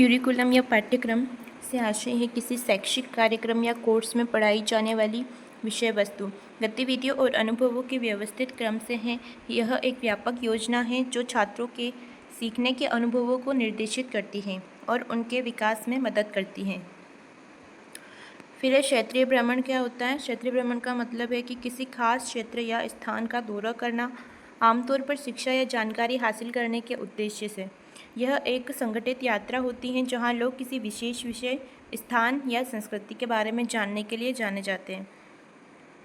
Curriculum या पाठ्यक्रम से आशय है किसी शैक्षिक कार्यक्रम या कोर्स में पढ़ाई जाने वाली विषय वस्तु, गतिविधियों और अनुभवों के व्यवस्थित क्रम से है। यह एक व्यापक योजना है जो छात्रों के सीखने के अनुभवों को निर्देशित करती है और उनके विकास में मदद करती है। फिर है क्षेत्रीय भ्रमण। क्या होता है? क्षेत्रीय भ्रमण का मतलब है कि किसी खास क्षेत्र या स्थान का दौरा करना, आमतौर पर शिक्षा या जानकारी हासिल करने के उद्देश्य से। यह एक संगठित यात्रा होती है जहां लोग किसी विशेष विषय, स्थान या संस्कृति के बारे में जानने के लिए जाने जाते हैं।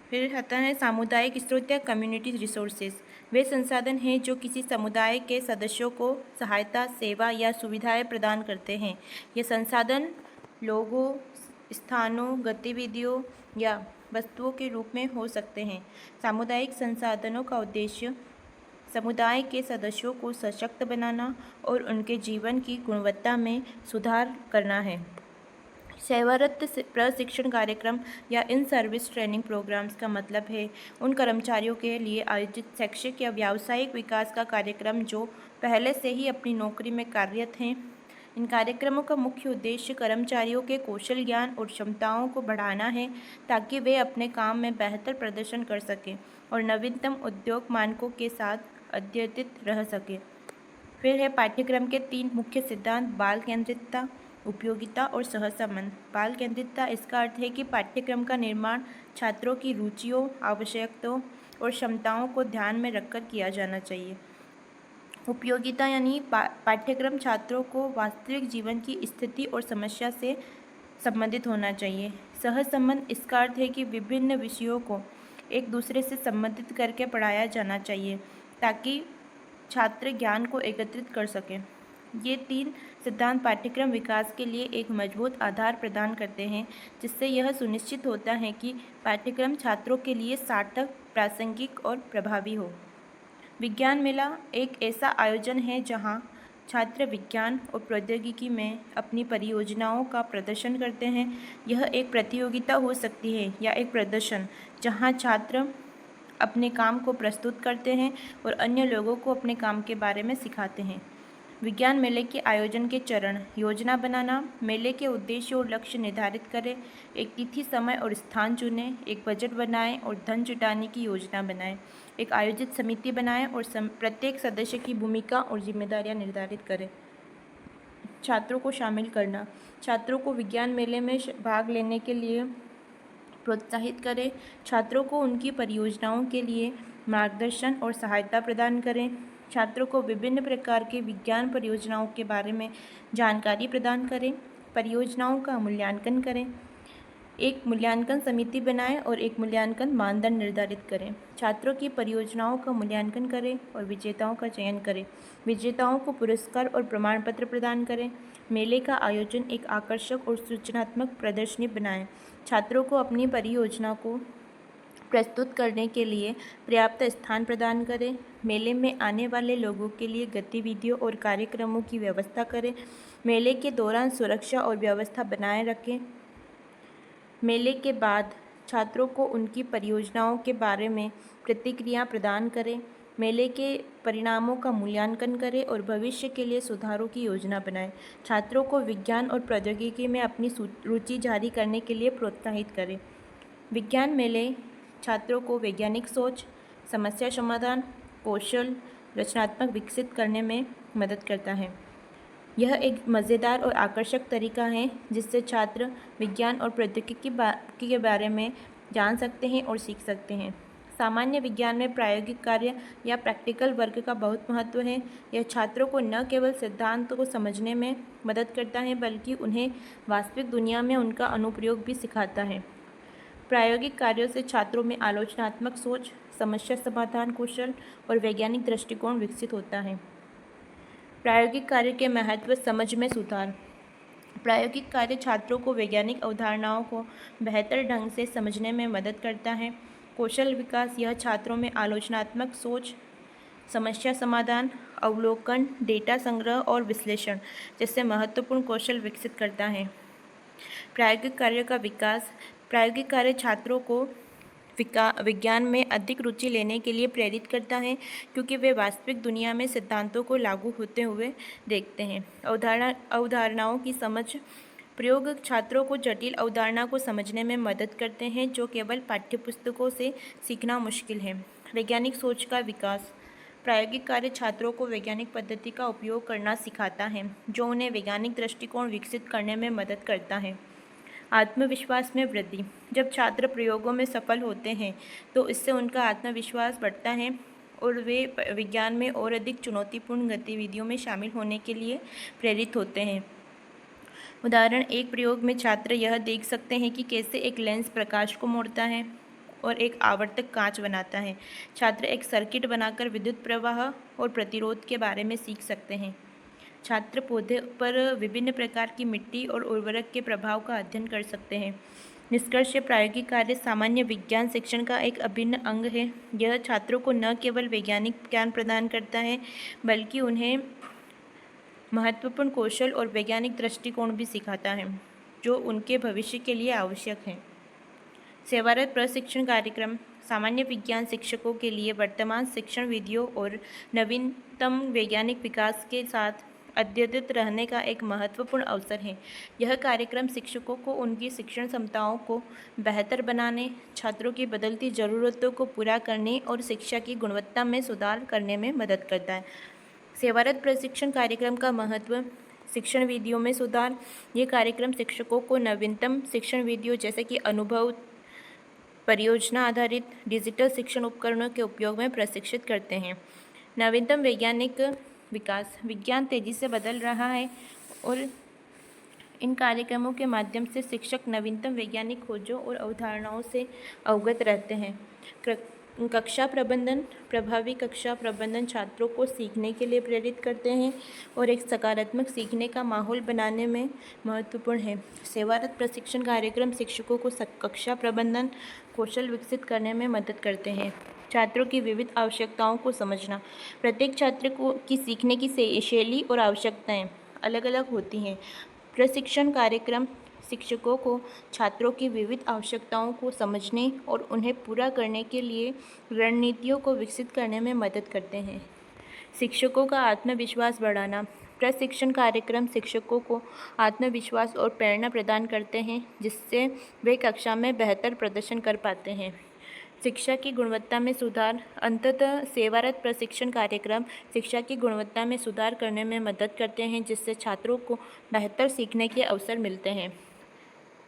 फिर आता है सामुदायिक स्रोत या कम्युनिटी रिसोर्सेज। वे संसाधन हैं जो किसी समुदाय के सदस्यों को सहायता, सेवा या सुविधाएं प्रदान करते हैं। ये संसाधन लोगों, स्थानों, गतिविधियों या वस्तुओं के रूप में हो सकते हैं। सामुदायिक संसाधनों का उद्देश्य समुदाय के सदस्यों को सशक्त बनाना और उनके जीवन की गुणवत्ता में सुधार करना है। सेवारत प्रशिक्षण कार्यक्रम या इन सर्विस ट्रेनिंग प्रोग्राम्स का मतलब है उन कर्मचारियों के लिए आयोजित शैक्षिक या व्यावसायिक विकास का कार्यक्रम जो पहले से ही अपनी नौकरी में कार्यरत हैं। इन कार्यक्रमों का मुख्य उद्देश्य कर्मचारियों के कौशल, ज्ञान और क्षमताओं को बढ़ाना है ताकि वे अपने काम में बेहतर प्रदर्शन कर सकें और नवीनतम उद्योग मानकों के साथ अद्यतित रह सकें। फिर है पाठ्यक्रम के 3 मुख्य सिद्धांत: बाल केंद्रितता, उपयोगिता और सहसंबंध। बाल केंद्रितता इसका अर्थ है कि पाठ्यक्रम का निर्माण छात्रों की रुचियों, आवश्यकताओं और क्षमताओं को ध्यान में रखकर किया जाना चाहिए। उपयोगिता यानी पाठ्यक्रम छात्रों को वास्तविक जीवन की स्थिति और समस्या से संबंधित होना चाहिए। सहसंबंध इसका अर्थ है कि विभिन्न विषयों को एक दूसरे से संबंधित करके पढ़ाया जाना चाहिए ताकि छात्र ज्ञान को एकत्रित कर सकें। ये 3 सिद्धांत पाठ्यक्रम विकास के लिए एक मजबूत आधार प्रदान करते हैं, जिससे यह सुनिश्चित होता है कि पाठ्यक्रम छात्रों के लिए सार्थक, प्रासंगिक और प्रभावी हो। विज्ञान मेला एक ऐसा आयोजन है जहां छात्र विज्ञान और प्रौद्योगिकी में अपनी परियोजनाओं का प्रदर्शन करते हैं। यह एक प्रतियोगिता हो सकती है या एक प्रदर्शन जहां छात्र अपने काम को प्रस्तुत करते हैं और अन्य लोगों को अपने काम के बारे में सिखाते हैं। विज्ञान मेले के आयोजन के चरण: योजना बनाना, मेले के उद्देश्य और लक्ष्य निर्धारित करें, एक तिथि, समय और स्थान चुनें, एक बजट बनाएं और धन जुटाने की योजना बनाएं, एक आयोजित समिति बनाएं और प्रत्येक सदस्य की भूमिका और जिम्मेदारियां निर्धारित करें। छात्रों को शामिल करना: छात्रों को विज्ञान मेले में भाग लेने के लिए प्रोत्साहित करें। छात्रों को उनकी परियोजनाओं के लिए मार्गदर्शन और सहायता प्रदान करें। छात्रों को विभिन्न प्रकार के विज्ञान परियोजनाओं के बारे में जानकारी प्रदान करें। परियोजनाओं का मूल्यांकन करें। एक मूल्यांकन समिति बनाएं और एक मूल्यांकन मानदंड निर्धारित करें। छात्रों की परियोजनाओं का मूल्यांकन करें और विजेताओं का चयन करें। विजेताओं को पुरस्कार और प्रमाण पत्र प्रदान करें। मेले का आयोजन एक आकर्षक और सूचनात्मक प्रदर्शनी बनाएं। छात्रों को अपनी परियोजना को प्रस्तुत करने के लिए पर्याप्त स्थान प्रदान करें। मेले में आने वाले लोगों के लिए गतिविधियों और कार्यक्रमों की व्यवस्था करें। मेले के दौरान सुरक्षा और व्यवस्था बनाए रखें। मेले के बाद छात्रों को उनकी परियोजनाओं के बारे में प्रतिक्रिया प्रदान करें। मेले के परिणामों का मूल्यांकन करें और भविष्य के लिए सुधारों की योजना बनाएं। छात्रों को विज्ञान और प्रौद्योगिकी में अपनी रुचि जारी करने के लिए प्रोत्साहित करें। विज्ञान मेले छात्रों को वैज्ञानिक सोच, समस्या समाधान, कौशल, रचनात्मक विकसित करने में मदद करता है। यह एक मज़ेदार और आकर्षक तरीका है जिससे छात्र विज्ञान और प्रौद्योगिकी के बारे में जान सकते हैं और सीख सकते हैं। सामान्य विज्ञान में प्रायोगिक कार्य या प्रैक्टिकल वर्क का बहुत महत्व है। यह छात्रों को न केवल सिद्धांतों को समझने में मदद करता है बल्कि उन्हें वास्तविक दुनिया में उनका अनुप्रयोग भी सिखाता है। प्रायोगिक कार्यों से छात्रों में आलोचनात्मक सोच, समस्या समाधान कौशल और वैज्ञानिक दृष्टिकोण विकसित होता है। प्रायोगिक कार्य के महत्व: समझ में सुधार। प्रायोगिक कार्य छात्रों को वैज्ञानिक अवधारणाओं को बेहतर ढंग से समझने में मदद करता है। कौशल विकास: यह छात्रों में आलोचनात्मक सोच, समस्या समाधान, अवलोकन, डेटा संग्रह और विश्लेषण जैसे महत्वपूर्ण कौशल विकसित करता है। प्रायोगिक कार्य का विकास: प्रायोगिक कार्य छात्रों को विज्ञान में अधिक रुचि लेने के लिए प्रेरित करता है, क्योंकि वे वास्तविक दुनिया में सिद्धांतों को लागू होते हुए देखते हैं। अवधारणाओं की समझ प्रयोग छात्रों को जटिल अवधारणा को समझने में मदद करते हैं, जो केवल पाठ्यपुस्तकों से सीखना मुश्किल है। वैज्ञानिक सोच का विकास। प्रायोगिक कार्य छात्रों को वैज्ञानिक पद्धति का उपयोग करना सिखाता है, जो उन्हें वैज्ञानिक दृष्टिकोण विकसित करने में मदद करता है। आत्मविश्वास में वृद्धि। जब छात्र प्रयोगों में सफल होते हैं तो इससे उनका आत्मविश्वास बढ़ता है और वे विज्ञान में और अधिक चुनौतीपूर्ण गतिविधियों में शामिल होने के लिए प्रेरित होते हैं। उदाहरण, एक प्रयोग में छात्र यह देख सकते हैं कि कैसे एक लेंस प्रकाश को मोड़ता है और एक आवर्तक कांच बनाता है। छात्र एक सर्किट बनाकर विद्युत प्रवाह और प्रतिरोध के बारे में सीख सकते हैं। छात्र पौधे पर विभिन्न प्रकार की मिट्टी और उर्वरक के प्रभाव का अध्ययन कर सकते हैं। निष्कर्ष, प्रायोगिक कार्य सामान्य विज्ञान शिक्षण का एक अभिन्न अंग है। यह छात्रों को न केवल वैज्ञानिक ज्ञान प्रदान करता है, बल्कि उन्हें महत्वपूर्ण कौशल और वैज्ञानिक दृष्टिकोण भी सिखाता है, जो उनके भविष्य के लिए आवश्यक है। सेवारत प्रशिक्षण कार्यक्रम सामान्य विज्ञान शिक्षकों के लिए वर्तमान शिक्षण विधियों और नवीनतम वैज्ञानिक विकास के साथ अद्यतित रहने का एक महत्वपूर्ण अवसर है। यह कार्यक्रम शिक्षकों को उनकी शिक्षण क्षमताओं को बेहतर बनाने, छात्रों की बदलती ज़रूरतों को पूरा करने और शिक्षा की गुणवत्ता में सुधार करने में मदद करता है। सेवारत प्रशिक्षण कार्यक्रम का महत्व। शिक्षण विधियों में सुधार। ये कार्यक्रम शिक्षकों को नवीनतम शिक्षण विधियों जैसे कि अनुभव, परियोजना आधारित डिजिटल शिक्षण उपकरणों के उपयोग में प्रशिक्षित करते हैं। नवीनतम वैज्ञानिक विकास। विज्ञान तेज़ी से बदल रहा है और इन कार्यक्रमों के माध्यम से शिक्षक नवीनतम वैज्ञानिक खोजों और अवधारणाओं से अवगत रहते हैं। कक्षा प्रबंधन। प्रभावी कक्षा प्रबंधन छात्रों को सीखने के लिए प्रेरित करते हैं और एक सकारात्मक सीखने का माहौल बनाने में महत्वपूर्ण है। सेवारत प्रशिक्षण कार्यक्रम शिक्षकों को कक्षा प्रबंधन कौशल विकसित करने में मदद करते हैं। छात्रों की विविध आवश्यकताओं को समझना। प्रत्येक छात्र की सीखने की शैली और आवश्यकताएं अलग अलग होती हैं। प्रशिक्षण कार्यक्रम शिक्षकों को छात्रों की विविध आवश्यकताओं को समझने और उन्हें पूरा करने के लिए रणनीतियों को विकसित करने में मदद करते हैं। शिक्षकों का आत्मविश्वास बढ़ाना। प्रशिक्षण कार्यक्रम शिक्षकों को आत्मविश्वास और प्रेरणा प्रदान करते हैं, जिससे वे कक्षा में बेहतर प्रदर्शन कर पाते हैं। शिक्षा की गुणवत्ता में सुधार। अंततः सेवारत प्रशिक्षण कार्यक्रम शिक्षा की गुणवत्ता में सुधार करने में मदद करते हैं, जिससे छात्रों को बेहतर सीखने के अवसर मिलते हैं।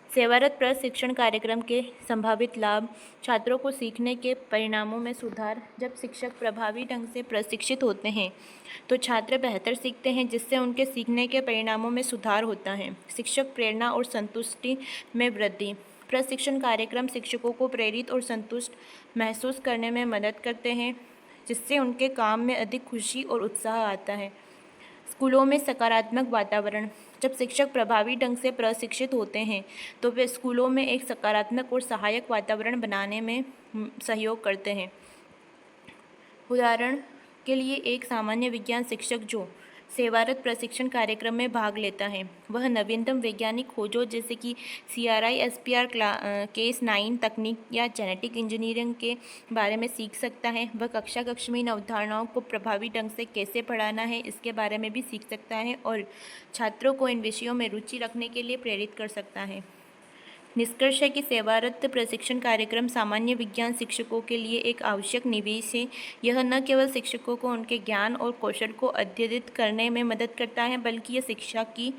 सेवारत प्रशिक्षण कार्यक्रम के संभावित लाभ। छात्रों को सीखने के परिणामों में सुधार। जब शिक्षक प्रभावी ढंग से प्रशिक्षित होते हैं तो छात्र बेहतर सीखते हैं, जिससे उनके सीखने के परिणामों में सुधार होता है। शिक्षक प्रेरणा और संतुष्टि में वृद्धि। प्रशिक्षण कार्यक्रम शिक्षकों को प्रेरित और संतुष्ट महसूस करने में मदद करते हैं, जिससे उनके काम में अधिक खुशी और उत्साह आता है। स्कूलों में सकारात्मक वातावरण। जब शिक्षक प्रभावी ढंग से प्रशिक्षित होते हैं तो वे स्कूलों में एक सकारात्मक और सहायक वातावरण बनाने में सहयोग करते हैं। उदाहरण के लिए, एक सामान्य विज्ञान शिक्षक जो सेवारत प्रशिक्षण कार्यक्रम में भाग लेता है, वह नवीनतम वैज्ञानिक खोजों जैसे कि CRISPR Cas9 तकनीक या जेनेटिक इंजीनियरिंग के बारे में सीख सकता है। वह कक्षा में इन अवधारणाओं को प्रभावी ढंग से कैसे पढ़ाना है इसके बारे में भी सीख सकता है और छात्रों को इन विषयों में रुचि रखने के लिए प्रेरित कर सकता है। निष्कर्ष है कि सेवारत प्रशिक्षण कार्यक्रम सामान्य विज्ञान शिक्षकों के लिए एक आवश्यक निवेश है। यह न केवल शिक्षकों को उनके ज्ञान और कौशल को अद्यतित करने में मदद करता है, बल्कि यह शिक्षा की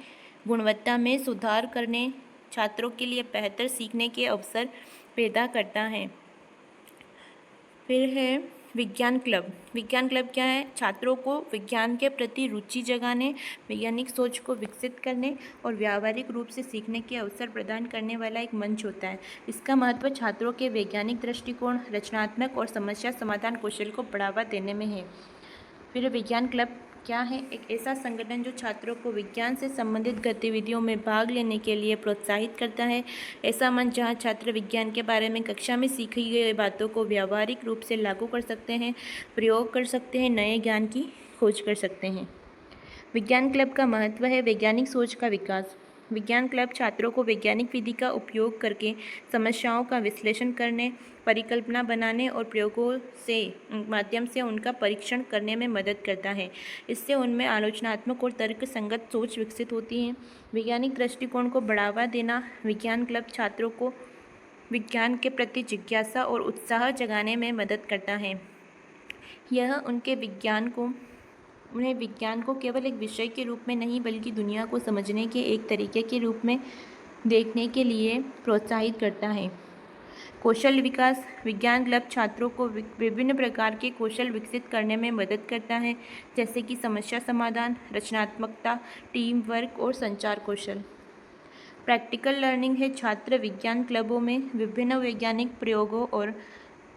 गुणवत्ता में सुधार करने, छात्रों के लिए बेहतर सीखने के अवसर पैदा करता है। फिर है विज्ञान क्लब। विज्ञान क्लब क्या है? छात्रों को विज्ञान के प्रति रुचि जगाने, वैज्ञानिक सोच को विकसित करने और व्यावहारिक रूप से सीखने के अवसर प्रदान करने वाला एक मंच होता है। इसका महत्व छात्रों के वैज्ञानिक दृष्टिकोण, रचनात्मक और समस्या समाधान कौशल को बढ़ावा देने में है। फिर विज्ञान क्लब क्या है? एक ऐसा संगठन जो छात्रों को विज्ञान से संबंधित गतिविधियों में भाग लेने के लिए प्रोत्साहित करता है। ऐसा मंच जहां छात्र विज्ञान के बारे में कक्षा में सीखी गई बातों को व्यावहारिक रूप से लागू कर सकते हैं, प्रयोग कर सकते हैं, नए ज्ञान की खोज कर सकते हैं। विज्ञान क्लब का महत्व है वैज्ञानिक सोच का विकास। विज्ञान क्लब छात्रों को वैज्ञानिक विधि का उपयोग करके समस्याओं का विश्लेषण करने, परिकल्पना बनाने और प्रयोगों से माध्यम से उनका परीक्षण करने में मदद करता है। इससे उनमें आलोचनात्मक और तर्क संगत सोच विकसित होती है। वैज्ञानिक दृष्टिकोण को बढ़ावा देना। विज्ञान क्लब छात्रों को विज्ञान के प्रति जिज्ञासा और उत्साह जगाने में मदद करता है। यह उन्हें विज्ञान को केवल एक विषय के रूप में नहीं बल्कि दुनिया को समझने के एक तरीके के रूप में देखने के लिए प्रोत्साहित करता है। कौशल विकास। विज्ञान क्लब छात्रों को विभिन्न प्रकार के कौशल विकसित करने में मदद करता है, जैसे कि समस्या समाधान, रचनात्मकता, टीम वर्क और संचार कौशल। प्रैक्टिकल लर्निंग है। छात्र विज्ञान क्लबों में विभिन्न वैज्ञानिक प्रयोगों और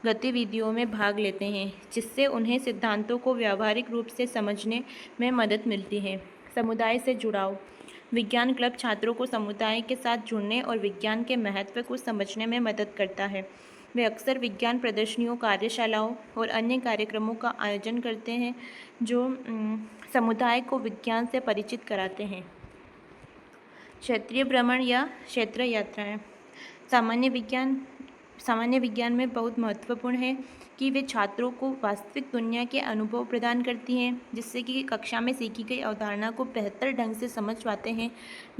गतिविधियों में भाग लेते हैं, जिससे उन्हें सिद्धांतों को व्यावहारिक रूप से समझने में मदद मिलती है। समुदाय से जुड़ाव। विज्ञान क्लब छात्रों को समुदाय के साथ जुड़ने और विज्ञान के महत्व को समझने में मदद करता है। वे अक्सर विज्ञान प्रदर्शनियों, कार्यशालाओं और अन्य कार्यक्रमों का आयोजन करते हैं जो समुदाय को विज्ञान से परिचित कराते हैं। क्षेत्रीय भ्रमण या क्षेत्र यात्राएं। सामान्य विज्ञान में बहुत महत्वपूर्ण है कि वे छात्रों को वास्तविक दुनिया के अनुभव प्रदान करती हैं, जिससे कि कक्षा में सीखी गई अवधारणा को बेहतर ढंग से समझ पाते हैं।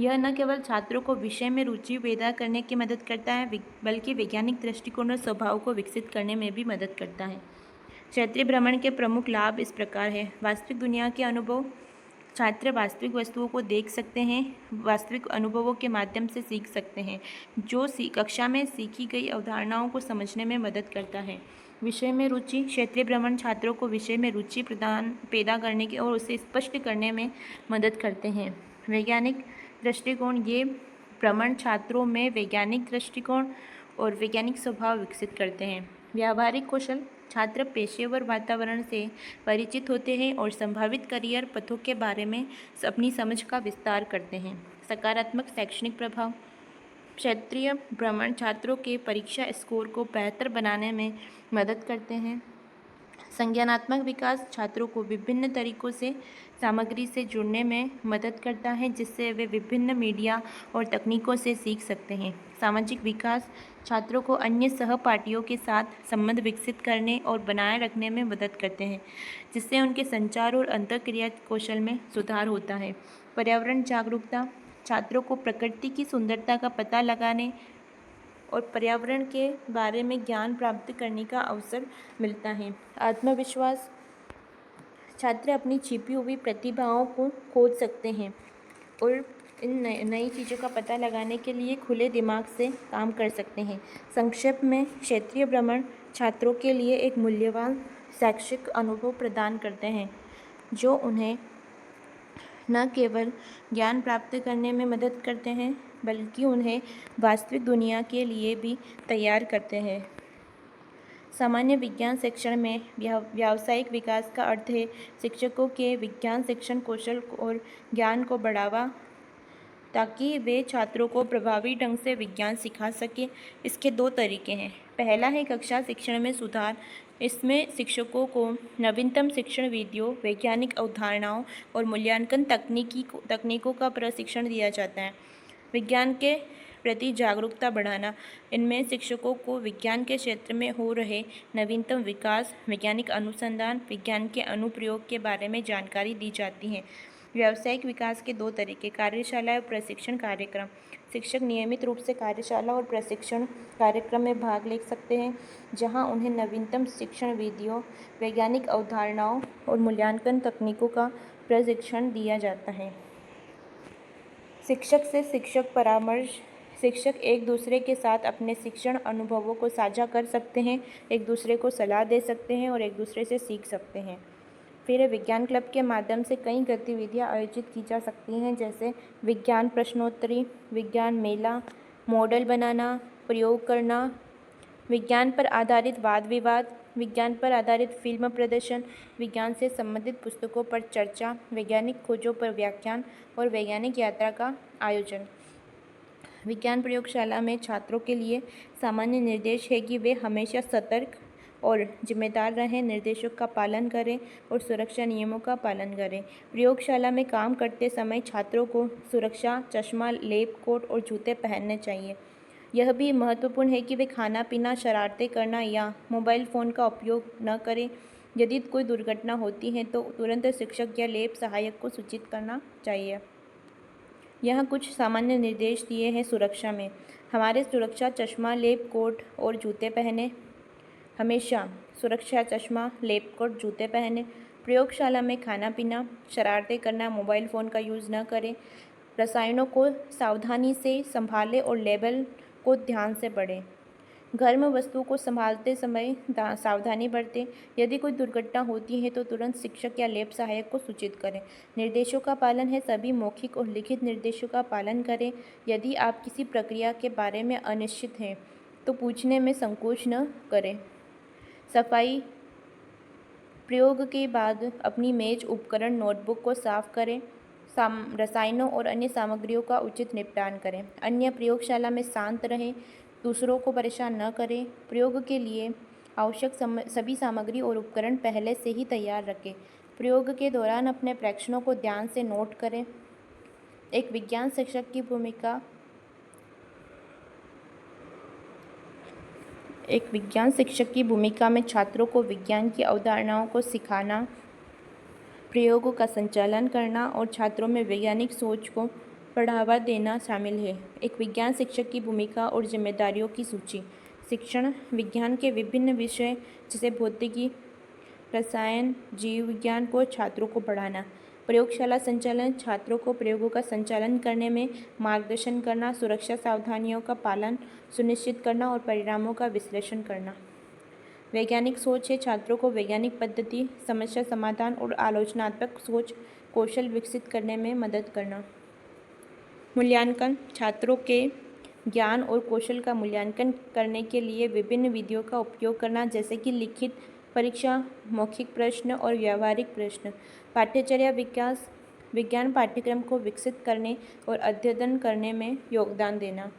यह न केवल छात्रों को विषय में रुचि पैदा करने की मदद करता है, बल्कि वैज्ञानिक दृष्टिकोण और स्वभाव को विकसित करने में भी मदद करता है। क्षेत्रीय भ्रमण के प्रमुख लाभ इस प्रकार है। वास्तविक दुनिया के अनुभव। छात्र वास्तविक वस्तुओं को देख सकते हैं, वास्तविक अनुभवों के माध्यम से सीख सकते हैं, जो कक्षा में सीखी गई अवधारणाओं को समझने में मदद करता है। विषय में रुचि। क्षेत्रीय भ्रमण छात्रों को विषय में रुचि पैदा करने के और उसे स्पष्ट करने में मदद करते हैं। वैज्ञानिक दृष्टिकोण। ये भ्रमण छात्रों में वैज्ञानिक दृष्टिकोण और वैज्ञानिक स्वभाव विकसित करते हैं। व्यावहारिक कौशल। छात्र पेशेवर वातावरण से परिचित होते हैं और संभावित करियर पथों के बारे में अपनी समझ का विस्तार करते हैं। सकारात्मक शैक्षणिक प्रभाव। क्षेत्रीय भ्रमण छात्रों के परीक्षा स्कोर को बेहतर बनाने में मदद करते हैं। संज्ञानात्मक विकास। छात्रों को विभिन्न तरीकों से सामग्री से जुड़ने में मदद करता है, जिससे वे विभिन्न मीडिया और तकनीकों से सीख सकते हैं। सामाजिक विकास। छात्रों को अन्य सहपाठियों के साथ संबंध विकसित करने और बनाए रखने में मदद करते हैं, जिससे उनके संचार और अंतःक्रिया कौशल में सुधार होता है। पर्यावरण जागरूकता। छात्रों को प्रकृति की सुंदरता का पता लगाने और पर्यावरण के बारे में ज्ञान प्राप्त करने का अवसर मिलता है। आत्मविश्वास। छात्र अपनी छिपी हुई प्रतिभाओं को खोज सकते हैं और इन नई चीज़ों का पता लगाने के लिए खुले दिमाग से काम कर सकते हैं। संक्षेप में, क्षेत्रीय भ्रमण छात्रों के लिए एक मूल्यवान शैक्षिक अनुभव प्रदान करते हैं, जो उन्हें न केवल ज्ञान प्राप्त करने में मदद करते हैं, बल्कि उन्हें वास्तविक दुनिया के लिए भी तैयार करते हैं। सामान्य विज्ञान शिक्षण में व्यावसायिक विकास का अर्थ है शिक्षकों के विज्ञान शिक्षण कौशल और ज्ञान को बढ़ावा, ताकि वे छात्रों को प्रभावी ढंग से विज्ञान सिखा सकें। इसके 2 तरीके हैं। पहला है कक्षा शिक्षण में सुधार। इसमें शिक्षकों को नवीनतम शिक्षण विधियों, वैज्ञानिक अवधारणाओं और मूल्यांकन तकनीकों का प्रशिक्षण दिया जाता है। विज्ञान के प्रति जागरूकता बढ़ाना। इनमें शिक्षकों को विज्ञान के क्षेत्र में हो रहे नवीनतम विकास, वैज्ञानिक अनुसंधान, विज्ञान के अनुप्रयोग के बारे में जानकारी दी जाती है। व्यावसायिक विकास के 2 तरीके। कार्यशाला और प्रशिक्षण कार्यक्रम। शिक्षक नियमित रूप से कार्यशाला और प्रशिक्षण कार्यक्रम में भाग ले सकते हैं, जहां उन्हें नवीनतम शिक्षण विधियों, वैज्ञानिक अवधारणाओं और मूल्यांकन तकनीकों का प्रशिक्षण दिया जाता है। शिक्षक से शिक्षक परामर्श। शिक्षक एक दूसरे के साथ अपने शिक्षण अनुभवों को साझा कर सकते हैं, एक दूसरे को सलाह दे सकते हैं और एक दूसरे से सीख सकते हैं। फिर विज्ञान क्लब के माध्यम से कई गतिविधियां आयोजित की जा सकती हैं, जैसे विज्ञान प्रश्नोत्तरी, विज्ञान मेला, मॉडल बनाना, प्रयोग करना, विज्ञान पर आधारित वाद विवाद, विज्ञान पर आधारित फिल्म प्रदर्शन, विज्ञान से संबंधित पुस्तकों पर चर्चा, वैज्ञानिक खोजों पर व्याख्यान और वैज्ञानिक यात्रा का आयोजन। विज्ञान प्रयोगशाला में छात्रों के लिए सामान्य निर्देश है कि वे हमेशा सतर्क, और जिम्मेदार रहें, निर्देशों का पालन करें और सुरक्षा नियमों का पालन करें। प्रयोगशाला में काम करते समय छात्रों को सुरक्षा चश्मा, लैब कोट और जूते पहनने चाहिए। यह भी महत्वपूर्ण है कि वे खाना पीना, शरारतें करना या मोबाइल फ़ोन का उपयोग न करें। यदि कोई दुर्घटना होती है तो तुरंत शिक्षक या लैब सहायक को सूचित करना चाहिए। यहाँ कुछ सामान्य निर्देश दिए हैं सुरक्षा में। हमारे सुरक्षा चश्मा, लैब कोट और जूते पहने। हमेशा सुरक्षा चश्मा, लैब कोट, जूते पहने। प्रयोगशाला में खाना पीना, शरारतें करना, मोबाइल फ़ोन का यूज़ न करें। रसायनों को सावधानी से संभालें और लेबल को ध्यान से पढ़ें। घर में वस्तुओं को संभालते समय सावधानी बरतें। यदि कोई दुर्घटना होती है तो तुरंत शिक्षक या लैब सहायक को सूचित करें। निर्देशों का पालन है, सभी मौखिक और लिखित निर्देशों का पालन करें। यदि आप किसी प्रक्रिया के बारे में अनिश्चित हैं तो पूछने में संकोच न करें। सफाई, प्रयोग के बाद अपनी मेज, उपकरण, नोटबुक को साफ करें। रसायनों और अन्य सामग्रियों का उचित निपटान करें। अन्य प्रयोगशाला में शांत रहें, दूसरों को परेशान न करें। प्रयोग के लिए आवश्यक सभी सामग्री और उपकरण पहले से ही तैयार रखें। प्रयोग के दौरान अपने प्रेक्षणों को ध्यान से नोट करें। एक विज्ञान शिक्षक की भूमिका में छात्रों को विज्ञान की अवधारणाओं को सिखाना, प्रयोगों का संचालन करना और छात्रों में वैज्ञानिक सोच को बढ़ावा देना शामिल है। एक विज्ञान शिक्षक की भूमिका और जिम्मेदारियों की सूची। शिक्षण, विज्ञान के विभिन्न विषय जैसे भौतिकी, रसायन, जीव विज्ञान को छात्रों को पढ़ाना। प्रयोगशाला संचालन, छात्रों को प्रयोगों का संचालन करने में मार्गदर्शन करना, सुरक्षा सावधानियों का पालन सुनिश्चित करना और परिणामों का विश्लेषण करना। वैज्ञानिक सोच है, छात्रों को वैज्ञानिक पद्धति, समस्या समाधान और आलोचनात्मक सोच कौशल विकसित करने में मदद करना। मूल्यांकन, छात्रों के ज्ञान और कौशल का मूल्यांकन करने के लिए विभिन्न विधियों का उपयोग करना, जैसे कि लिखित परीक्षा, मौखिक प्रश्न और व्यावहारिक प्रश्न। पाठ्यचर्या विकास, विज्ञान पाठ्यक्रम को विकसित करने और अद्यतन करने में योगदान देना।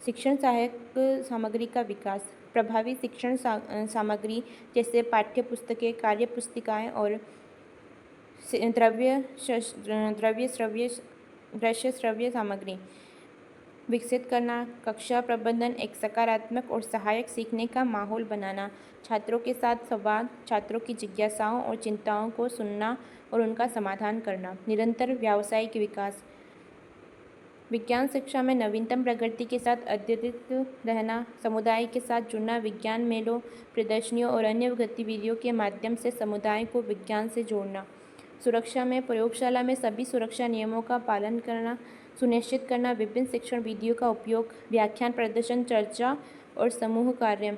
शिक्षण सहायक सामग्री का विकास, प्रभावी शिक्षण सामग्री जैसे पाठ्य पुस्तकें, कार्य पुस्तिकाएँ और दृश्य श्रव्य सामग्री विकसित करना। कक्षा प्रबंधन, एक सकारात्मक और सहायक सीखने का माहौल बनाना। छात्रों के साथ संवाद, छात्रों की जिज्ञासाओं और चिंताओं को सुनना और उनका समाधान करना। निरंतर व्यावसायिक विकास, विज्ञान शिक्षा में नवीनतम प्रगति के साथ अद्यतित रहना, समुदाय के साथ जुड़ना, विज्ञान मेलों, प्रदर्शनियों और अन्य गतिविधियों के माध्यम से समुदाय को विज्ञान से जोड़ना। सुरक्षा में प्रयोगशाला में सभी सुरक्षा नियमों का पालन करना सुनिश्चित करना, विभिन्न शिक्षण विधियों का उपयोग, व्याख्यान, प्रदर्शन, चर्चा और समूह कार्य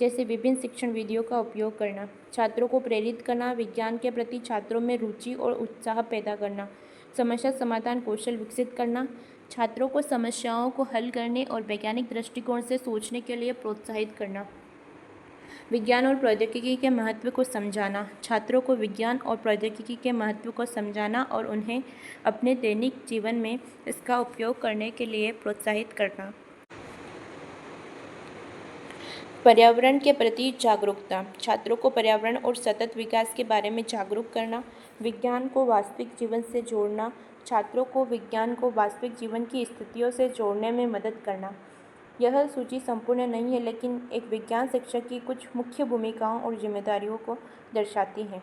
जैसे विभिन्न शिक्षण विधियों का उपयोग करना। छात्रों को प्रेरित करना, विज्ञान के प्रति छात्रों में रुचि और उत्साह पैदा करना। समस्या समाधान कौशल विकसित करना, छात्रों को समस्याओं को हल करने और वैज्ञानिक दृष्टिकोण से सोचने के लिए प्रोत्साहित करना। विज्ञान और प्रौद्योगिकी के महत्व को समझाना, छात्रों को विज्ञान और प्रौद्योगिकी के महत्व को समझाना और उन्हें अपने दैनिक जीवन में इसका उपयोग करने के लिए प्रोत्साहित करना। पर्यावरण के प्रति जागरूकता, छात्रों को पर्यावरण और सतत विकास के बारे में जागरूक करना। विज्ञान को वास्तविक जीवन से जोड़ना, छात्रों को विज्ञान को वास्तविक जीवन की स्थितियों से जोड़ने में मदद करना। यह सूची संपूर्ण नहीं है, लेकिन एक विज्ञान शिक्षक की कुछ मुख्य भूमिकाओं और जिम्मेदारियों को दर्शाती है।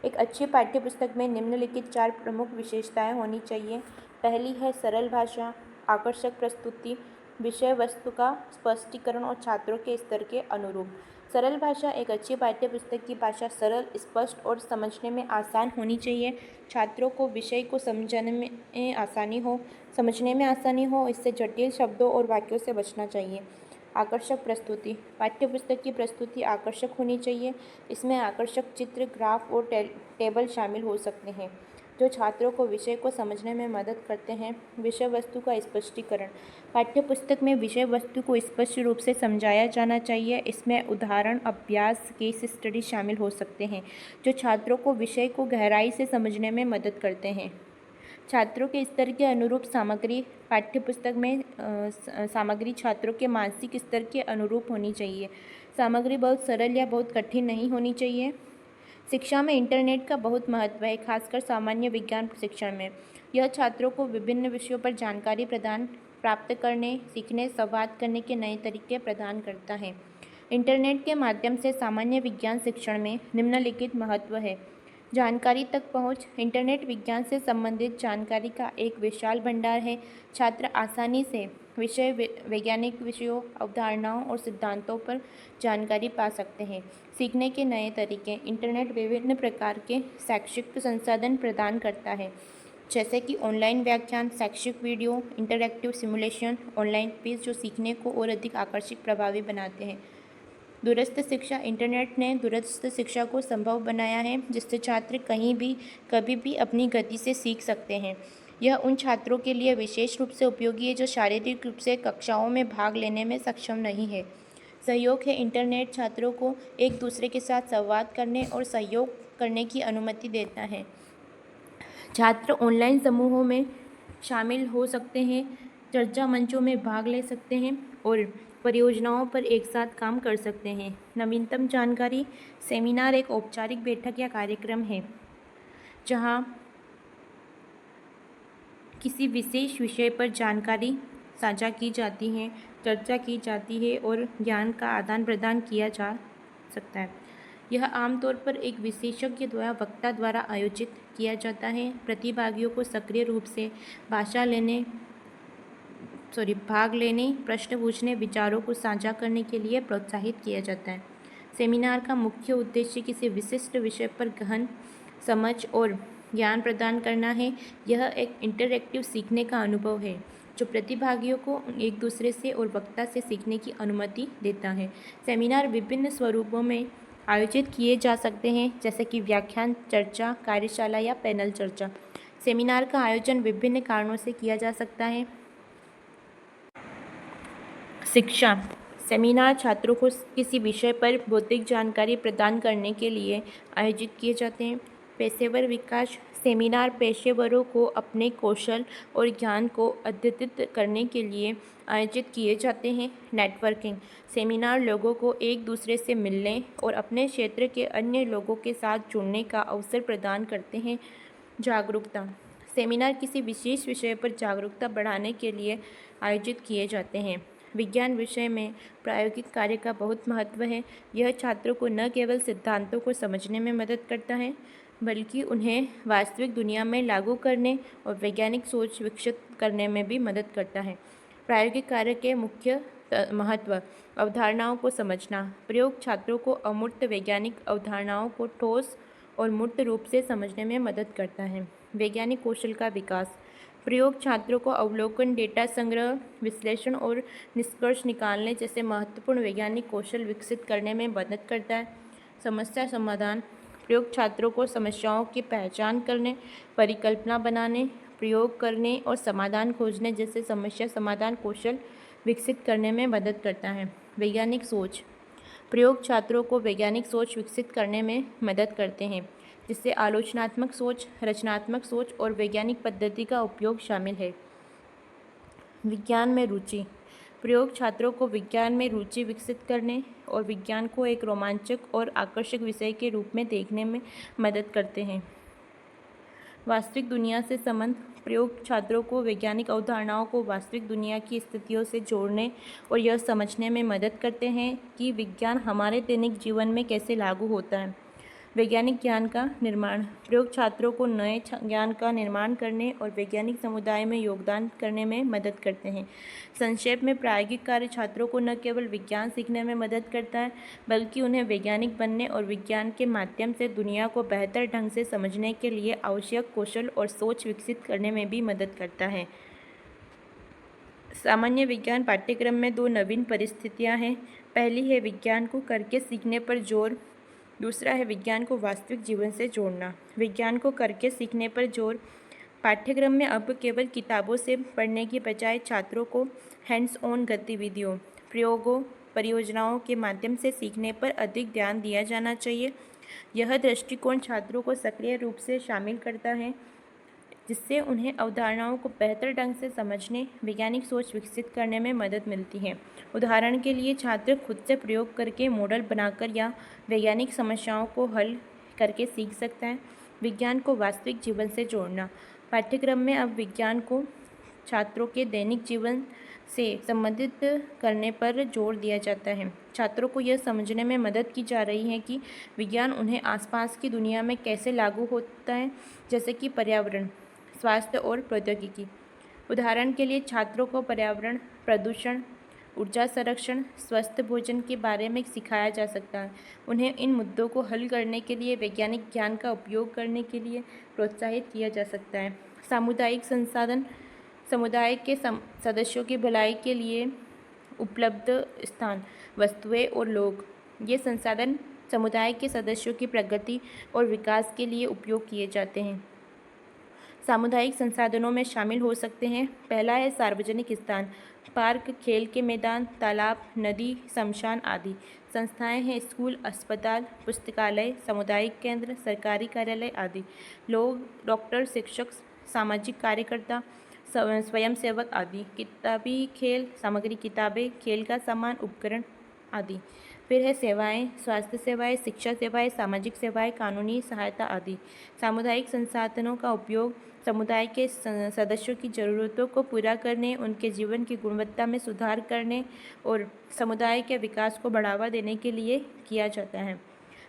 एक अच्छी पाठ्यपुस्तक में निम्नलिखित 4 प्रमुख विशेषताएं होनी चाहिए। पहली है सरल भाषा, आकर्षक प्रस्तुति, विषय वस्तु का स्पष्टीकरण और छात्रों के स्तर के अनुरूप। सरल भाषा, एक अच्छी पाठ्यपुस्तक की भाषा सरल, स्पष्ट और समझने में आसान होनी चाहिए। छात्रों को विषय को समझने में आसानी हो, इससे जटिल शब्दों और वाक्यों से बचना चाहिए। आकर्षक प्रस्तुति, पाठ्यपुस्तक की प्रस्तुति आकर्षक होनी चाहिए। इसमें आकर्षक चित्र, ग्राफ और टेबल शामिल हो सकते हैं जो छात्रों को विषय को समझने में मदद करते हैं। विषय वस्तु का स्पष्टीकरण, पाठ्यपुस्तक में विषय वस्तु को स्पष्ट रूप से समझाया जाना चाहिए। इसमें उदाहरण, अभ्यास, केस स्टडी शामिल हो सकते हैं जो छात्रों को विषय को गहराई से समझने में मदद करते हैं। छात्रों के स्तर के अनुरूप सामग्री, पाठ्यपुस्तक में सामग्री छात्रों के मानसिक स्तर के अनुरूप होनी चाहिए। सामग्री बहुत सरल या बहुत कठिन नहीं होनी चाहिए। शिक्षा में इंटरनेट का बहुत महत्व है, खासकर सामान्य विज्ञान शिक्षण में। यह छात्रों को विभिन्न विषयों पर जानकारी प्राप्त करने, सीखने, संवाद करने के नए तरीके प्रदान करता है। इंटरनेट के माध्यम से सामान्य विज्ञान शिक्षण में निम्नलिखित महत्व है। जानकारी तक पहुंच। इंटरनेट विज्ञान से संबंधित जानकारी का एक विशाल भंडार है। छात्र आसानी से वैज्ञानिक विषयों, अवधारणाओं और सिद्धांतों पर जानकारी पा सकते हैं। सीखने के नए तरीके। इंटरनेट विभिन्न प्रकार के शैक्षिक संसाधन प्रदान करता है, जैसे कि ऑनलाइन व्याख्यान, शैक्षिक video, interactive simulation, online quiz, जो सीखने को और अधिक आकर्षक प्रभावी बनाते हैं। दूरस्थ शिक्षा। इंटरनेट ने दूरस्थ शिक्षा को संभव बनाया है, जिससे छात्र कहीं भी, कभी भी अपनी गति से सीख सकते हैं। यह उन छात्रों के लिए विशेष रूप से उपयोगी है जो शारीरिक रूप से कक्षाओं में भाग लेने में सक्षम नहीं है। सहयोग है। इंटरनेट छात्रों को एक दूसरे के साथ संवाद करने और सहयोग करने की अनुमति देता है। छात्र ऑनलाइन समूहों में शामिल हो सकते हैं, चर्चा मंचों में भाग ले सकते हैं और परियोजनाओं पर एक साथ काम कर सकते हैं। नवीनतम जानकारी। सेमिनार एक औपचारिक बैठक या कार्यक्रम है जहां किसी विशेष विषय पर जानकारी साझा की जाती है, चर्चा की जाती है और ज्ञान का आदान प्रदान किया जा सकता है। यह आमतौर पर एक विशेषज्ञ वक्ता द्वारा आयोजित किया जाता है। प्रतिभागियों को सक्रिय रूप से भाग लेने, प्रश्न पूछने, विचारों को साझा करने के लिए प्रोत्साहित किया जाता है। सेमिनार का मुख्य उद्देश्य किसी विशिष्ट विषय पर गहन समझ और ज्ञान प्रदान करना है। यह एक इंटरैक्टिव सीखने का अनुभव है जो प्रतिभागियों को एक दूसरे से और वक्ता से सीखने की अनुमति देता है। सेमिनार विभिन्न स्वरूपों में आयोजित किए जा सकते हैं, जैसे कि व्याख्यान, चर्चा, कार्यशाला या पैनल चर्चा। सेमिनार का आयोजन विभिन्न कारणों से किया जा सकता है। शिक्षा। सेमिनार छात्रों को किसी विषय पर भौतिक जानकारी प्रदान करने के लिए आयोजित किए जाते हैं। पेशेवर विकास। सेमिनार पेशेवरों को अपने कौशल और ज्ञान को अद्यतित करने के लिए आयोजित किए जाते हैं। नेटवर्किंग। सेमिनार लोगों को एक दूसरे से मिलने और अपने क्षेत्र के अन्य लोगों के साथ जुड़ने का अवसर प्रदान करते हैं। जागरूकता। सेमिनार किसी विशेष विषय पर जागरूकता बढ़ाने के लिए आयोजित किए जाते हैं। विज्ञान विषय में प्रायोगिक कार्य का बहुत महत्व है। यह छात्रों को न केवल सिद्धांतों को समझने में मदद करता है, बल्कि उन्हें वास्तविक दुनिया में लागू करने और वैज्ञानिक सोच विकसित करने में भी मदद करता है। प्रायोगिक कार्य के मुख्य महत्व। अवधारणाओं को समझना। प्रयोग छात्रों को अमूर्त वैज्ञानिक अवधारणाओं को ठोस और मूर्त रूप से समझने में मदद करता है। वैज्ञानिक कौशल का विकास। प्रयोग छात्रों को अवलोकन, डेटा संग्रह, विश्लेषण और निष्कर्ष निकालने जैसे महत्वपूर्ण वैज्ञानिक कौशल विकसित करने में मदद करता है। समस्या समाधान। प्रयोग छात्रों को समस्याओं की पहचान करने, परिकल्पना बनाने, प्रयोग करने और समाधान खोजने जैसे समस्या समाधान कौशल विकसित करने में मदद करता है। वैज्ञानिक सोच। प्रयोग छात्रों को वैज्ञानिक सोच विकसित करने में मदद करते हैं, जिससे आलोचनात्मक सोच, रचनात्मक सोच और वैज्ञानिक पद्धति का उपयोग शामिल है। विज्ञान में रुचि। प्रयोग छात्रों को विज्ञान में रुचि विकसित करने और विज्ञान को एक रोमांचक और आकर्षक विषय के रूप में देखने में मदद करते हैं। वास्तविक दुनिया से संबंध। प्रयोग छात्रों को वैज्ञानिक अवधारणाओं को वास्तविक दुनिया की स्थितियों से जोड़ने और यह समझने में मदद करते हैं कि विज्ञान हमारे दैनिक जीवन में कैसे लागू होता है। वैज्ञानिक ज्ञान का निर्माण। प्रयोग छात्रों को नए ज्ञान का निर्माण करने और वैज्ञानिक समुदाय में योगदान करने में मदद करते हैं। संक्षेप में, प्रायोगिक कार्य छात्रों को न केवल विज्ञान सीखने में मदद करता है, बल्कि उन्हें वैज्ञानिक बनने और विज्ञान के माध्यम से दुनिया को बेहतर ढंग से समझने के लिए आवश्यक कौशल और सोच विकसित करने में भी मदद करता है। सामान्य विज्ञान पाठ्यक्रम में दो नवीन परिस्थितियाँ हैं। पहली है विज्ञान को करके सीखने पर जोर। दूसरा है विज्ञान को वास्तविक जीवन से जोड़ना। विज्ञान को करके सीखने पर जोर। पाठ्यक्रम में अब केवल किताबों से पढ़ने की बजाय छात्रों को हैंड्स ऑन गतिविधियों, प्रयोगों, परियोजनाओं के माध्यम से सीखने पर अधिक ध्यान दिया जाना चाहिए। यह दृष्टिकोण छात्रों को सक्रिय रूप से शामिल करता है, जिससे उन्हें अवधारणाओं को बेहतर ढंग से समझने, वैज्ञानिक सोच विकसित करने में मदद मिलती है। उदाहरण के लिए छात्र खुद से प्रयोग करके मॉडल बनाकर या वैज्ञानिक समस्याओं को हल करके सीख सकता है। विज्ञान को वास्तविक जीवन से जोड़ना। पाठ्यक्रम में अब विज्ञान को छात्रों के दैनिक जीवन से संबंधित करने पर जोर दिया जाता है। छात्रों को यह समझने में मदद की जा रही है कि विज्ञान उन्हें आसपास की दुनिया में कैसे लागू होता है, जैसे कि पर्यावरण, स्वास्थ्य और प्रौद्योगिकी। उदाहरण के लिए छात्रों को पर्यावरण, प्रदूषण, ऊर्जा संरक्षण, स्वस्थ भोजन के बारे में सिखाया जा सकता है। उन्हें इन मुद्दों को हल करने के लिए वैज्ञानिक ज्ञान का उपयोग करने के लिए प्रोत्साहित किया जा सकता है। सामुदायिक संसाधन समुदाय के सदस्यों की भलाई के लिए उपलब्ध स्थान, वस्तुएं और लोग। ये संसाधन समुदाय के सदस्यों की प्रगति और विकास के लिए उपयोग किए जाते हैं। सामुदायिक संसाधनों में शामिल हो सकते हैं। पहला है सार्वजनिक स्थान, पार्क, खेल के मैदान, तालाब, नदी, शमशान आदि। संस्थाएं हैं स्कूल, अस्पताल, पुस्तकालय, सामुदायिक केंद्र, सरकारी कार्यालय आदि। लोग, डॉक्टर, शिक्षक, सामाजिक कार्यकर्ता, स्वयंसेवक आदि। किताबी खेल सामग्री, किताबें, खेल का सामान, उपकरण आदि। फिर है सेवाएं, स्वास्थ्य सेवाएं, शिक्षा सेवाएं, सामाजिक सेवाएं, कानूनी सहायता आदि। सामुदायिक संसाधनों का उपयोग समुदाय के सदस्यों की ज़रूरतों को पूरा करने, उनके जीवन की गुणवत्ता में सुधार करने और समुदाय के विकास को बढ़ावा देने के लिए किया जाता है।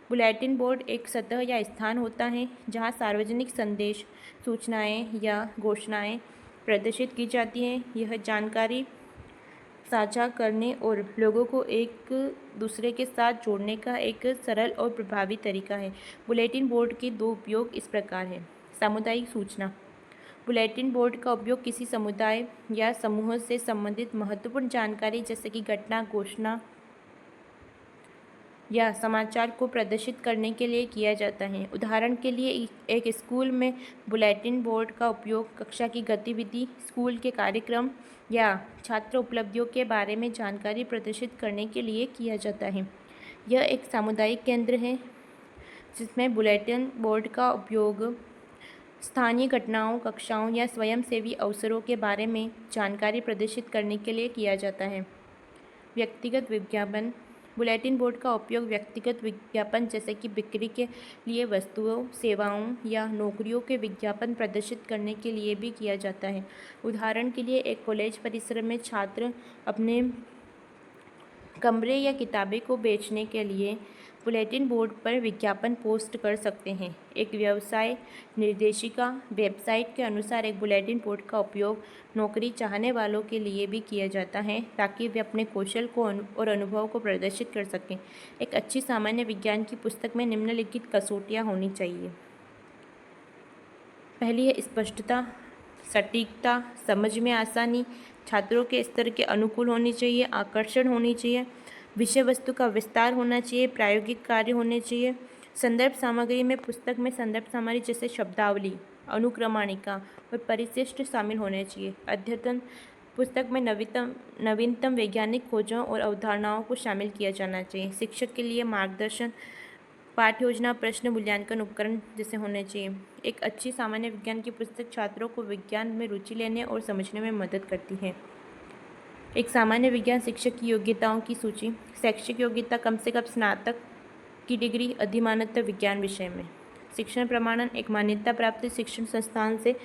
बुलेटिन बोर्ड एक सतह या स्थान होता है जहां सार्वजनिक संदेश, सूचनाएं या घोषणाएं प्रदर्शित की जाती हैं। यह जानकारी साझा करने और लोगों को एक दूसरे के साथ जोड़ने का एक सरल और प्रभावी तरीका है। बुलेटिन बोर्ड के दो उपयोग इस प्रकार हैं। सामुदायिक सूचना। बुलेटिन बोर्ड का उपयोग किसी समुदाय या समूह से संबंधित महत्वपूर्ण जानकारी जैसे कि घटना, घोषणा या समाचार को प्रदर्शित करने के लिए किया जाता है। उदाहरण के लिए एक स्कूल में बुलेटिन बोर्ड का उपयोग कक्षा की गतिविधि, स्कूल के कार्यक्रम या छात्र उपलब्धियों के बारे में जानकारी प्रदर्शित करने के लिए किया जाता है। यह एक सामुदायिक केंद्र है जिसमें बुलेटिन बोर्ड का उपयोग स्थानीय घटनाओं, कक्षाओं या स्वयंसेवी अवसरों के बारे में जानकारी प्रदर्शित करने के लिए किया जाता है। व्यक्तिगत विज्ञापन। बुलेटिन बोर्ड का उपयोग व्यक्तिगत विज्ञापन जैसे कि बिक्री के लिए वस्तुओं, सेवाओं या नौकरियों के विज्ञापन प्रदर्शित करने के लिए भी किया जाता है। उदाहरण के लिए एक कॉलेज परिसर में छात्र अपने कमरे या किताबें को बेचने के लिए बुलेटिन बोर्ड पर विज्ञापन पोस्ट कर सकते हैं। एक व्यवसाय निर्देशिका वेबसाइट के अनुसार एक बुलेटिन बोर्ड का उपयोग नौकरी चाहने वालों के लिए भी किया जाता है ताकि वे अपने कौशल को और अनुभव को प्रदर्शित कर सकें। एक अच्छी सामान्य विज्ञान की पुस्तक में निम्नलिखित कसौटियाँ होनी चाहिए। पहली है स्पष्टता, सटीकता, समझ में आसानी, छात्रों के स्तर के अनुकूल होनी चाहिए, आकर्षण होनी चाहिए, विषय वस्तु का विस्तार होना चाहिए, प्रायोगिक कार्य होने चाहिए। संदर्भ सामग्री में पुस्तक में संदर्भ सामग्री जैसे शब्दावली, अनुक्रमणिका और परिशिष्ट शामिल होने चाहिए। अद्यतन पुस्तक में नवीनतम वैज्ञानिक खोजों और अवधारणाओं को शामिल किया जाना चाहिए। शिक्षक के लिए मार्गदर्शन, पाठ्य योजना, प्रश्न मूल्यांकन उपकरण जैसे होने चाहिए। एक अच्छी सामान्य विज्ञान की पुस्तक छात्रों को विज्ञान में रुचि लेने और समझने में मदद करती है। एक सामान्य विज्ञान शिक्षक की योग्यताओं की सूची। शैक्षिक योग्यता कम से कम स्नातक की डिग्री, अधिमानतः विज्ञान विषय में। शिक्षण प्रमाणन एक मान्यता प्राप्त शिक्षण संस्थान से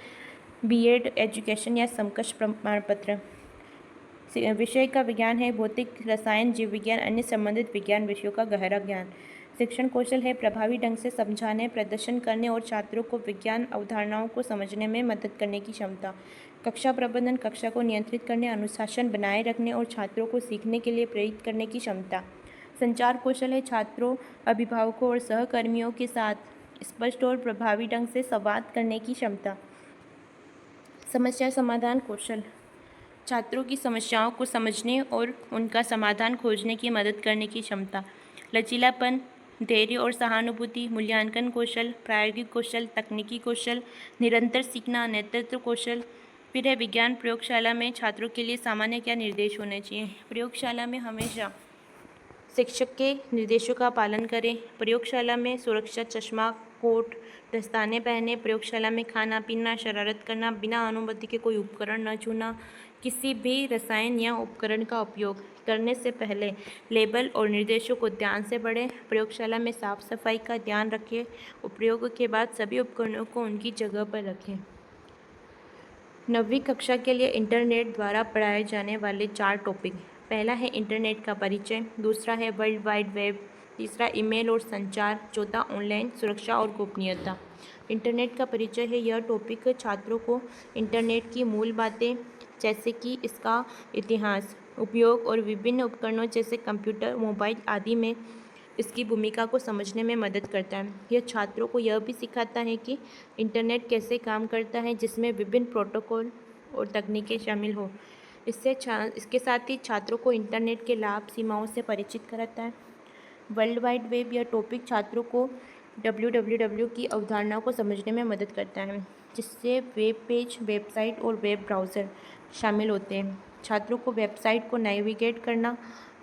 बीएड एजुकेशन या समकक्ष प्रमाण पत्र। विषय का विज्ञान है भौतिक, रसायन, जीव विज्ञान, अन्य संबंधित विज्ञान विषयों का गहरा ज्ञान। शिक्षण कौशल है प्रभावी ढंग से समझाने, प्रदर्शन करने और छात्रों को विज्ञान अवधारणाओं को समझने में मदद करने की क्षमता। कक्षा प्रबंधन, कक्षा को नियंत्रित करने, अनुशासन बनाए रखने और छात्रों को सीखने के लिए प्रेरित करने की क्षमता। संचार कौशल है छात्रों, अभिभावकों और सहकर्मियों के साथ स्पष्ट और प्रभावी ढंग से संवाद करने की क्षमता। समस्या समाधान कौशल, छात्रों की समस्याओं को समझने और उनका समाधान खोजने की मदद करने की क्षमता। लचीलापन, धैर्य और सहानुभूति, मूल्यांकन कौशल, प्रायोगिक कौशल, तकनीकी कौशल, निरंतर सीखना, नेतृत्व कौशल। फिर है विज्ञान प्रयोगशाला में छात्रों के लिए सामान्य क्या निर्देश होने चाहिए। प्रयोगशाला में हमेशा शिक्षक के निर्देशों का पालन करें। प्रयोगशाला में सुरक्षा चश्मा, कोट, दस्ताने पहने, प्रयोगशाला में खाना पीना, शरारत करना, बिना अनुमति के कोई उपकरण न छूना, किसी भी रसायन या उपकरण का उपयोग करने से पहले लेबल और निर्देशों को ध्यान से पढ़ें, प्रयोगशाला में साफ सफाई का ध्यान रखें, उपयोग के बाद सभी उपकरणों को उनकी जगह पर रखें। 9वीं कक्षा के लिए इंटरनेट द्वारा पढ़ाए जाने वाले 4 टॉपिक। पहला है इंटरनेट का परिचय, दूसरा है वर्ल्ड वाइड वेब, तीसरा ईमेल और संचार, चौथा ऑनलाइन सुरक्षा और गोपनीयता। इंटरनेट का परिचय है यह टॉपिक छात्रों को इंटरनेट की मूल बातें जैसे कि इसका इतिहास, उपयोग और विभिन्न उपकरणों जैसे कंप्यूटर, मोबाइल आदि में इसकी भूमिका को समझने में मदद करता है। यह छात्रों को यह भी सिखाता है कि इंटरनेट कैसे काम करता है, जिसमें विभिन्न प्रोटोकॉल और तकनीकें शामिल हो। इसके साथ ही छात्रों को इंटरनेट के लाभ, सीमाओं से परिचित कराता है। वर्ल्ड वाइड वेब यह टॉपिक छात्रों को www की अवधारणा को समझने में मदद करता है, जिससे वेब पेज, वेबसाइट और वेब ब्राउज़र शामिल होते हैं। छात्रों को वेबसाइट को नेविगेट करना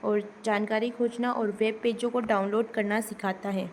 और जानकारी खोजना और वेब पेजों को डाउनलोड करना सिखाता है।